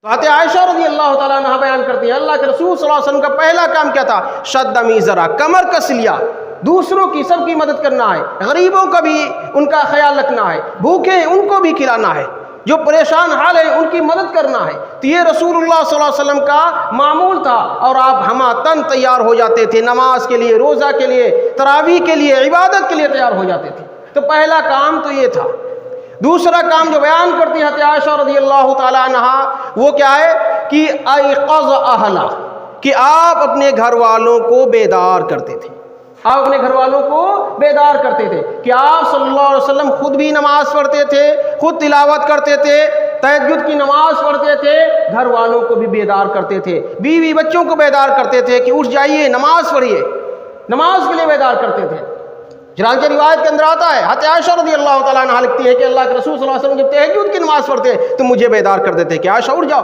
تو حضرت عائشہ رضی اللہ تعالیٰ عنہ بیان کرتی ہیں اللہ کے رسول صلی اللہ علیہ وسلم کا پہلا کام کیا تھا؟ شد میزرا، کمر کس لیا، دوسروں کی سب کی مدد کرنا ہے، غریبوں کا بھی ان کا خیال رکھنا ہے، بھوکے ہیں ان کو بھی کھلانا ہے، جو پریشان حال ہے ان کی مدد کرنا ہے۔ تو یہ رسول اللہ صلی اللہ علیہ وسلم کا معمول تھا، اور آپ ہمہ تن تیار ہو جاتے تھے نماز کے لیے، روزہ کے لیے، تراویح کے لیے، عبادت کے لیے تیار ہو جاتے تھے۔ تو پہلا کام تو یہ تھا۔ دوسرا کام جو بیان کرتی ہے عائشہ رضی اللہ تعالیٰ عنہ، وہ کیا ہے کہ ایقظ اہلا، کہ آپ اپنے گھر والوں کو بیدار کرتے تھے، آپ اپنے گھر والوں کو بیدار کرتے تھے، کہ آپ صلی اللہ علیہ وسلم خود بھی نماز پڑھتے تھے، خود تلاوت کرتے تھے، تہجد کی نماز پڑھتے تھے، گھر والوں کو بھی بیدار کرتے تھے، بیوی بچوں کو بیدار کرتے تھے کہ اٹھ جائیے نماز پڑھیے، نماز کے لیے بیدار کرتے تھے۔ چنانچہ روایت کے اندر آتا ہے، حضرت عائشہ رضی اللہ تعالیٰ عنہ لکھتی ہے کہ اللہ کے رسول صلی اللہ علیہ وسلم جب تہجد کی نماز پڑھتے تو مجھے بیدار کر دیتے کہ عائشہ اٹھ جاؤ۔